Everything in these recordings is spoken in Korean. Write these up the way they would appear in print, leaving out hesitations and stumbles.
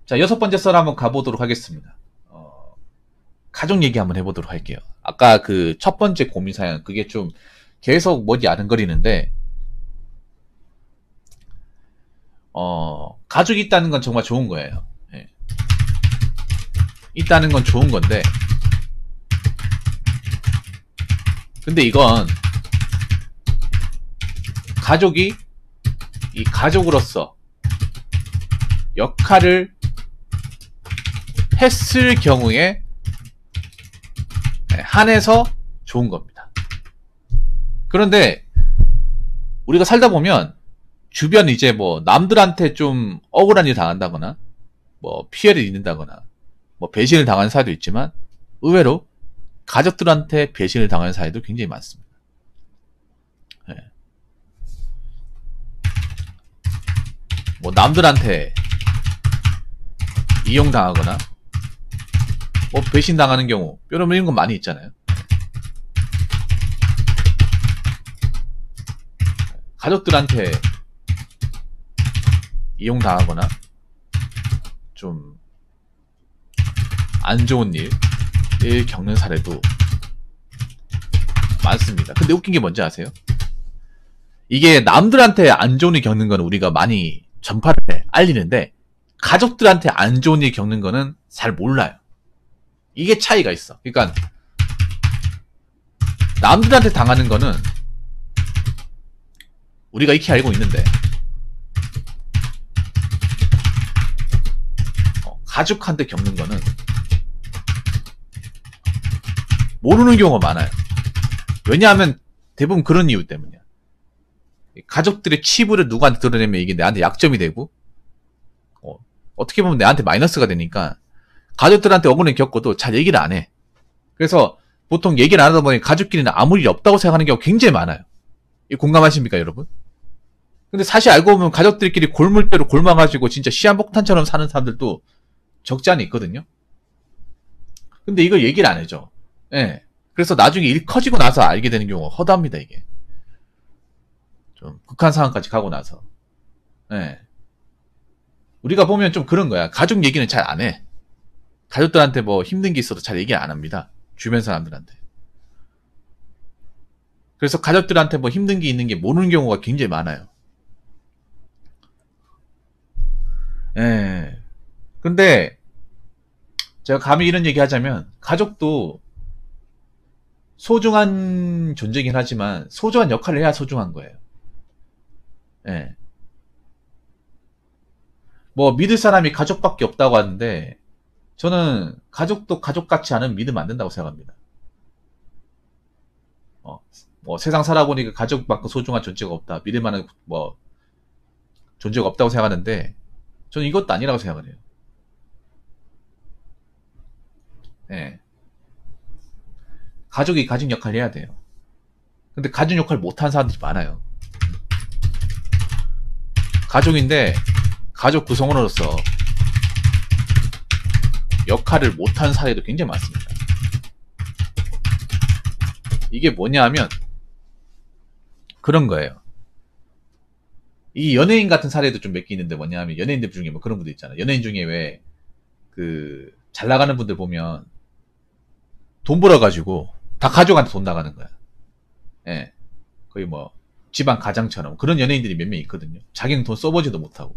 자, 6번째 썰 한번 가보도록 하겠습니다. 가족 얘기 한번 해보도록 할게요. 아까 그 첫 번째 고민 사연, 그게 좀 계속 뭐지 아른거리는데, 가족이 있다는 건 정말 좋은 거예요. 예. 있다는 건 좋은 건데, 근데 이건 가족이 이 가족으로서 역할을 했을 경우에 한해서 좋은 겁니다. 그런데 우리가 살다 보면 주변 이제 뭐 남들한테 좀 억울한 일 당한다거나 뭐 피해를 입는다거나 뭐 배신을 당하는 사례도 있지만 의외로 가족들한테 배신을 당하는 사례도 굉장히 많습니다. 네. 뭐 남들한테 이용당하거나 뭐 배신당하는 경우 이런 건 많이 있잖아요. 가족들한테 이용당하거나 좀 안 좋은 일을 겪는 사례도 많습니다. 근데 웃긴 게 뭔지 아세요? 이게 남들한테 안 좋은 일 겪는 거는 우리가 많이 전파를 알리는데 가족들한테 안 좋은 일 겪는 거는 잘 몰라요. 이게 차이가 있어. 그러니까 남들한테 당하는 거는 우리가 익히 알고 있는데 가족한테 겪는 거는 모르는 경우가 많아요. 왜냐하면 대부분 그런 이유 때문이야. 가족들의 치부를 누구한테 드러내면 이게 내한테 약점이 되고 어떻게 보면 내한테 마이너스가 되니까 가족들한테 억울을 겪고도 잘 얘기를 안 해. 그래서 보통 얘기를 안 하다 보니 가족끼리는 아무 일이 없다고 생각하는 경우가 굉장히 많아요. 공감하십니까 여러분? 근데 사실 알고 보면 가족들끼리 골물대로 골마가지고 진짜 시한폭탄처럼 사는 사람들도 적지 않아 있거든요. 근데 이걸 얘기를 안 해줘. 예. 그래서 나중에 일 커지고 나서 알게 되는 경우가 허다합니다, 이게. 좀 극한 상황까지 가고 나서. 예. 우리가 보면 좀 그런 거야. 가족 얘기는 잘 안 해. 가족들한테 뭐 힘든 게 있어도 잘 얘기 안 합니다. 주변 사람들한테. 그래서 가족들한테 뭐 힘든 게 있는 게 모르는 경우가 굉장히 많아요. 예. 근데 제가 감히 이런 얘기 하자면 가족도 소중한 존재긴 하지만 소중한 역할을 해야 소중한 거예요. 예. 뭐 믿을 사람이 가족밖에 없다고 하는데 저는 가족도 가족같이 않으면 믿으면 안 된다고 생각합니다. 뭐 세상 살아보니까 가족만큼 소중한 존재가 없다. 믿을 만한 뭐 존재가 없다고 생각하는데 저는 이것도 아니라고 생각을 해요. 예. 가족이 가족 역할을 해야 돼요. 근데 가족 역할 못하는 사람들이 많아요. 가족인데 가족 구성원으로서 역할을 못하는 사례도 굉장히 많습니다. 이게 뭐냐 하면 그런 거예요. 이 연예인 같은 사례도 좀 몇 개 있는데 뭐냐 하면 연예인들 중에 뭐 그런 분들 있잖아요. 연예인 중에 왜 그 잘 나가는 분들 보면 돈 벌어가지고 다 가족한테 돈 나가는 거야. 예. 거의 뭐 집안 가장처럼 그런 연예인들이 몇 명 있거든요. 자기는 돈 써보지도 못하고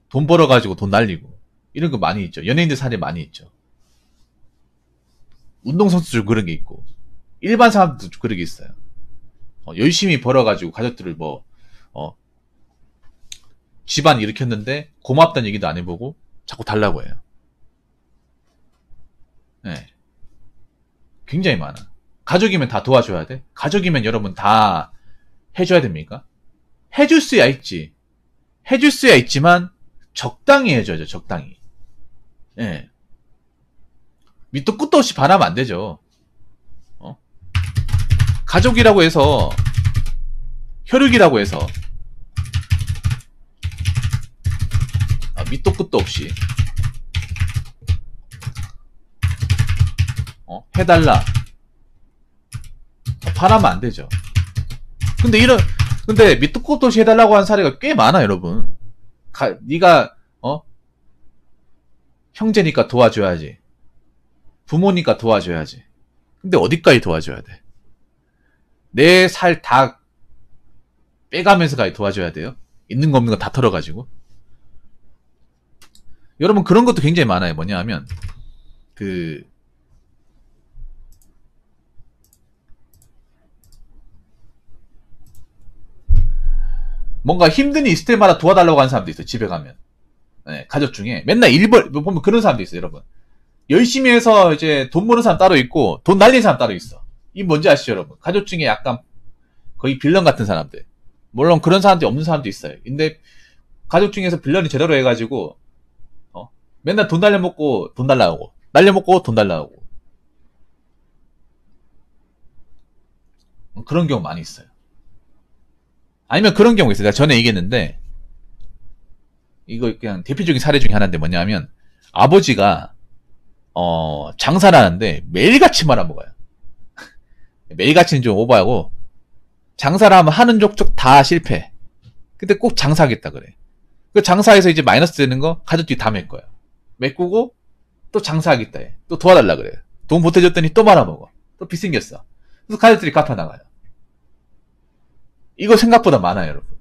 돈 벌어가지고 돈 날리고 이런 거 많이 있죠. 연예인들 사례 많이 있죠. 운동선수들 그런 게 있고 일반 사람들도 그런 게 있어요. 열심히 벌어가지고 가족들을 뭐 집안 일으켰는데 고맙다는 얘기도 안 해보고 자꾸 달라고 해요. 네. 굉장히 많아. 가족이면 다 도와줘야 돼? 가족이면 여러분 다 해줘야 됩니까? 해줄 수야 있지. 해줄 수야 있지만 적당히 해줘야죠. 적당히. 예. 네. 밑도 끝도 없이 반하면 안 되죠. 가족이라고 해서 혈육이라고 해서 밑도 끝도 없이 해달라 반하면 안 되죠. 근데 밑도 끝도 없이 해달라고 한 사례가 꽤 많아 여러분. 네가 형제니까 도와줘야지. 부모니까 도와줘야지. 근데 어디까지 도와줘야 돼? 내 살 다 빼가면서까지 도와줘야 돼요? 있는 거 없는 거 다 털어가지고. 여러분 그런 것도 굉장히 많아요. 뭐냐 하면 뭔가 힘든 일 있을 때마다 도와달라고 하는 사람도 있어요. 집에 가면. 네, 가족 중에 맨날 보면 그런 사람도 있어요. 여러분 열심히 해서 이제 돈 버는 사람 따로 있고 돈 날리는 사람 따로 있어. 이 뭔지 아시죠 여러분? 가족 중에 약간 거의 빌런 같은 사람들. 물론 그런 사람들이 없는 사람도 있어요. 근데 가족 중에서 빌런이 제대로 해가지고 맨날 돈 날려먹고 돈 달라고 날려먹고 돈 달라고 그런 경우 많이 있어요. 아니면 그런 경우 있어요. 내가 전에 얘기했는데 이거 그냥 대표적인 사례 중에 하나인데 뭐냐면 아버지가 장사를 하는데 매일같이 말아먹어요. 매일같이는 좀 오버하고 장사를 하면 하는 족족 다 실패. 근데 꼭 장사하겠다 그래. 그 장사에서 이제 마이너스 되는 거 가족들이 다 메꿔요. 메꾸고 또 장사하겠다 해. 또 도와달라 그래. 돈 보태줬더니 또 말아먹어. 또 빚 생겼어. 그래서 가족들이 갚아나가요. 이거 생각보다 많아요 여러분.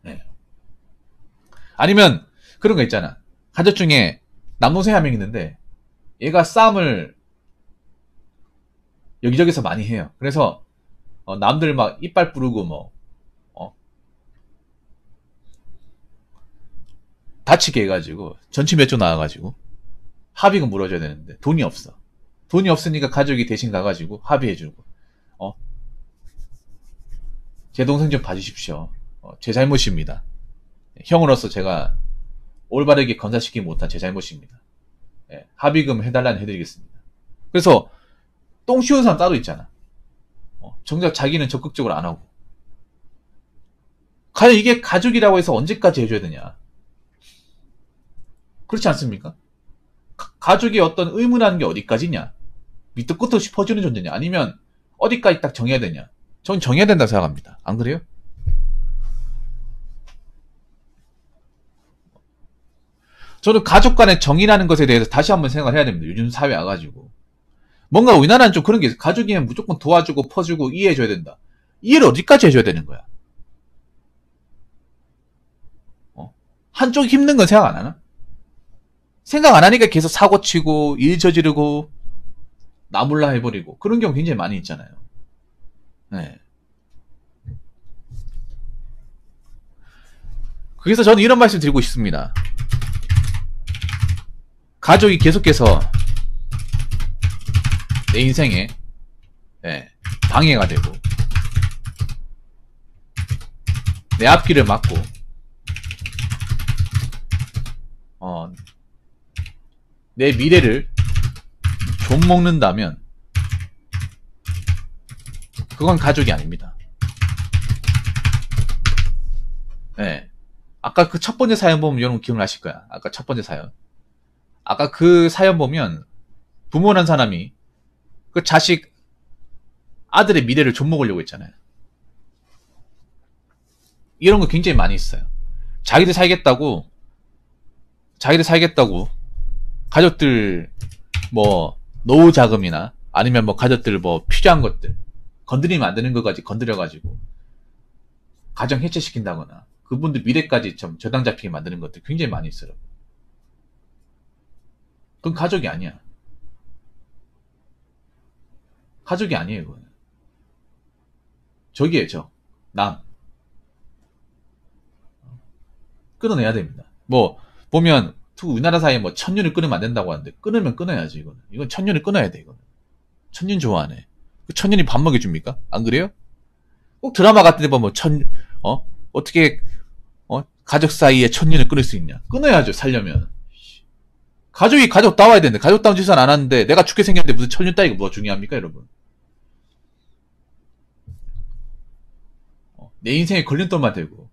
네. 아니면 그런 거 있잖아. 가족 중에 남동생이 한 명 있는데 얘가 싸움을 여기저기서 많이 해요. 그래서 남들 막 이빨 부르고 뭐 다치게 해가지고 전치 몇 조 나와가지고 합의금 물어줘야 되는데 돈이 없어. 돈이 없으니까 가족이 대신 가가지고 합의해주고 제 동생 좀 봐주십시오. 제 잘못입니다. 형으로서 제가 올바르게 건사시키지 못한 제 잘못입니다. 예, 합의금 해달라는 해드리겠습니다. 그래서 똥 씌우는 사람 따로 있잖아. 정작 자기는 적극적으로 안 하고. 과연 이게 가족이라고 해서 언제까지 해줘야 되냐? 그렇지 않습니까? 가족의 어떤 의무라는 게 어디까지냐? 밑도 끝도 없이 퍼주는 존재냐? 아니면 어디까지 딱 정해야 되냐? 전 정해야 된다고 생각합니다. 안 그래요? 저는 가족 간의 정의라는 것에 대해서 다시 한번 생각을 해야 됩니다. 요즘 사회 와가지고. 뭔가 우리나라는 좀 그런 게 있어요. 가족이면 무조건 도와주고 퍼주고 이해해줘야 된다. 이해를 어디까지 해줘야 되는 거야? 한쪽이 힘든 건 생각 안 하나? 생각 안 하니까 계속 사고치고 일 저지르고 나몰라 해버리고 그런 경우 굉장히 많이 있잖아요. 네. 그래서 저는 이런 말씀 드리고 싶습니다. 가족이 계속해서 내 인생에 방해가 되고 내 앞길을 막고 내 미래를 좀먹는다면 그건 가족이 아닙니다. 네. 아까 그 첫 번째 사연 보면 여러분 기억나실 거야. 아까 첫 번째 사연. 아까 그 사연 보면 부모란 사람이 그 자식 아들의 미래를 좀먹으려고 했잖아요. 이런 거 굉장히 많이 있어요. 자기들 살겠다고 가족들 뭐 노후 자금이나 아니면 뭐 가족들 뭐 필요한 것들 건드리면 안 되는 것까지 건드려가지고 가정 해체시킨다거나 그분들 미래까지 좀 저당 잡히게 만드는 것들 굉장히 많이 있어요. 그건 가족이 아니야. 가족이 아니에요. 그건. 적이에요. 적. 남. 끊어내야 됩니다. 뭐 보면 우리나라 사이에 뭐 천년을 끊으면 안 된다고 하는데 끊으면 끊어야지. 이건 천년을 끊어야 돼. 이거는 천년 좋아하네. 그 천년이 밥 먹여줍니까? 안 그래요? 꼭 드라마 같은 데 보면 어떻게 가족 사이에 천년을 끊을 수 있냐? 끊어야죠. 살려면. 가족이 가족 따와야 되는데 가족 다운 짓은 안 하는데 내가 죽게 생겼는데 무슨 천년 따위가 뭐가 중요합니까 여러분? 내 인생에 걸림돌만 되고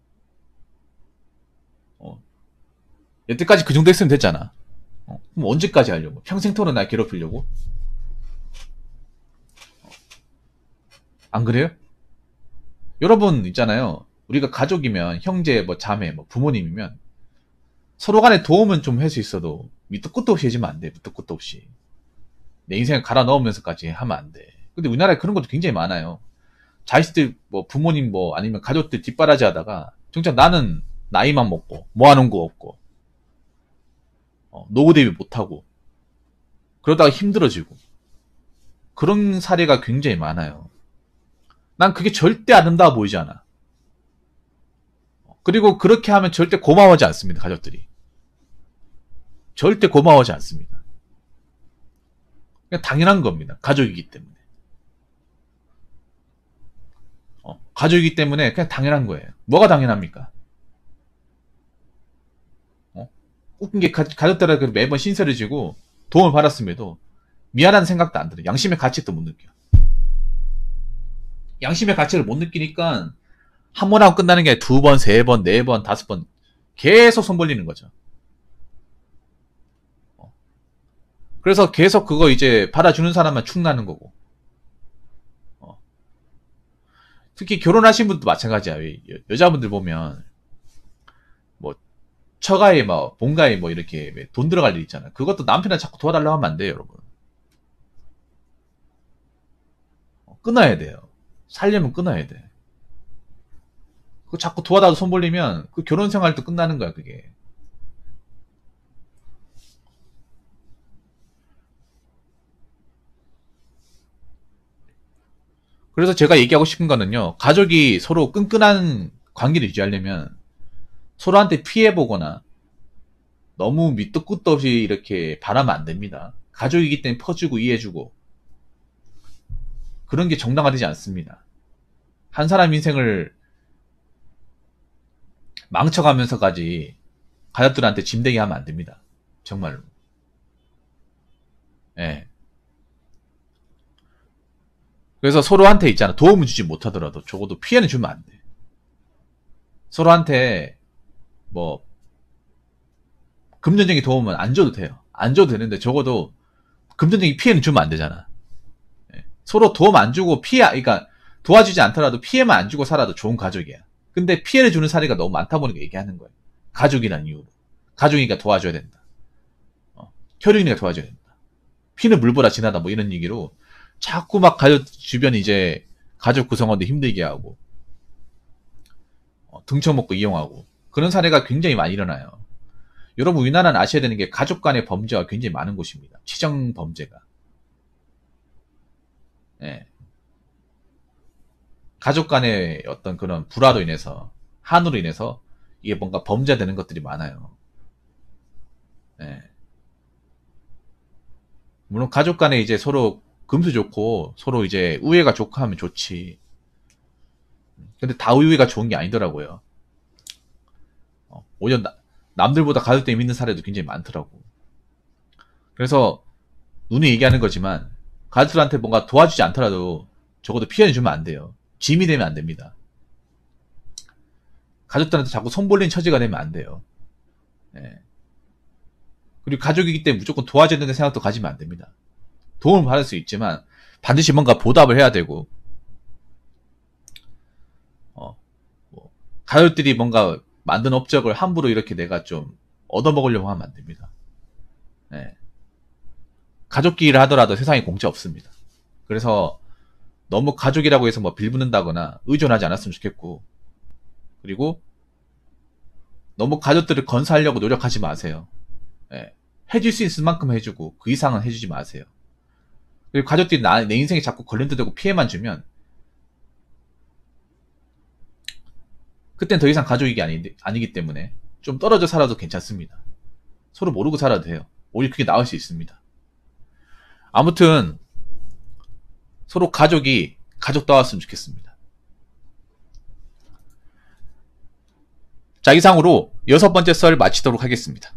여태까지 그 정도 했으면 됐잖아. 그럼 언제까지 하려고? 평생토록 날 괴롭히려고? 안 그래요? 여러분 있잖아요. 우리가 가족이면 형제 뭐 자매 뭐 부모님이면 서로 간에 도움은 좀 할 수 있어도 밑도 끝도 없이 해주면 안 돼. 밑도 끝도 없이. 내 인생을 갈아 넣으면서까지 하면 안 돼. 근데 우리나라에 그런 것도 굉장히 많아요. 자식들, 뭐, 부모님 뭐, 아니면 가족들 뒷바라지 하다가, 정작 나는 나이만 먹고, 모아놓은 거 없고, 노후 대비 못하고, 그러다가 힘들어지고, 그런 사례가 굉장히 많아요. 난 그게 절대 아름다워 보이지 않아. 그리고 그렇게 하면 절대 고마워하지 않습니다, 가족들이. 절대 고마워하지 않습니다. 그냥 당연한 겁니다. 가족이기 때문에. 가족이기 때문에 그냥 당연한 거예요. 뭐가 당연합니까? 웃긴 게 가족들한테 매번 신세를 지고 도움을 받았음에도 미안한 생각도 안 들어요. 양심의 가치도 못 느껴요. 양심의 가치를 못 느끼니까 한 번 하고 끝나는 게 두 번, 세 번, 네 번, 다섯 번 계속 손 벌리는 거죠. 그래서 계속 그거 이제 받아주는 사람만 축나는 거고. 특히 결혼하신 분도 마찬가지야. 여자분들 보면 뭐 처가에 뭐 본가에 뭐 이렇게 돈 들어갈 일 있잖아. 그것도 남편한테 자꾸 도와달라고 하면 안 돼요, 여러분. 끊어야 돼요. 살려면 끊어야 돼. 그 자꾸 도와달라고 손 벌리면 그 결혼 생활도 끝나는 거야, 그게. 그래서 제가 얘기하고 싶은 거는요, 가족이 서로 끈끈한 관계를 유지하려면 서로한테 피해보거나 너무 밑도 끝도 없이 이렇게 바라면 안 됩니다. 가족이기 때문에 퍼주고 이해해주고 그런 게 정당화되지 않습니다. 한 사람 인생을 망쳐가면서까지 가족들한테 짐되게 하면 안 됩니다. 정말로. 예. 그래서 서로한테 있잖아. 도움을 주지 못하더라도 적어도 피해는 주면 안 돼. 서로한테 뭐 금전적인 도움은 안 줘도 돼요. 안 줘도 되는데 적어도 금전적인 피해는 주면 안 되잖아. 예. 서로 도움 안 주고 그러니까 도와주지 않더라도 피해만 안 주고 살아도 좋은 가족이야. 근데 피해를 주는 사례가 너무 많다 보니까 얘기하는 거예요. 가족이란 이유로. 가족이니까 도와줘야 된다. 혈육이니까 도와줘야 된다. 피는 물보다 진하다 뭐 이런 얘기로 자꾸 막 가족 주변 이제 가족 구성원도 힘들게 하고 등쳐먹고 이용하고 그런 사례가 굉장히 많이 일어나요. 여러분 우리나라는 아셔야 되는 게 가족 간의 범죄가 굉장히 많은 곳입니다. 치정 범죄가. 예. 가족 간의 어떤 그런 불화로 인해서 한으로 인해서 이게 뭔가 범죄가 되는 것들이 많아요. 예. 물론 가족 간에 이제 서로 금수 좋고 서로 이제 우애가 좋고 하면 좋지. 근데 다 우애가 좋은 게 아니더라고요. 오히려 남들보다 가족 때문에 믿는 사례도 굉장히 많더라고. 그래서 눈이 얘기하는 거지만 가족들한테 뭔가 도와주지 않더라도 적어도 피해는 주면 안 돼요. 짐이 되면 안 됩니다. 가족들한테 자꾸 손 벌리는 처지가 되면 안 돼요. 예. 그리고 가족이기 때문에 무조건 도와줘야 된다는 생각도 가지면 안 됩니다. 도움을 받을 수 있지만 반드시 뭔가 보답을 해야 되고 가족들이 뭔가 만든 업적을 함부로 이렇게 내가 좀 얻어먹으려고 하면 안 됩니다. 예. 가족끼리 하더라도 세상에 공짜 없습니다. 그래서 너무 가족이라고 해서 뭐 빌붙는다거나 의존하지 않았으면 좋겠고 그리고 너무 가족들을 건사하려고 노력하지 마세요. 예. 해줄 수 있을 만큼 해주고 그 이상은 해주지 마세요. 그리고 가족들이 내 인생에 자꾸 걸림돌되고 피해만 주면 그땐 더 이상 가족이 아니기 때문에 좀 떨어져 살아도 괜찮습니다. 서로 모르고 살아도 돼요. 오히려 그게 나을 수 있습니다. 아무튼 서로 가족이 가족다웠으면 좋겠습니다. 자, 이상으로 6번째 썰 마치도록 하겠습니다.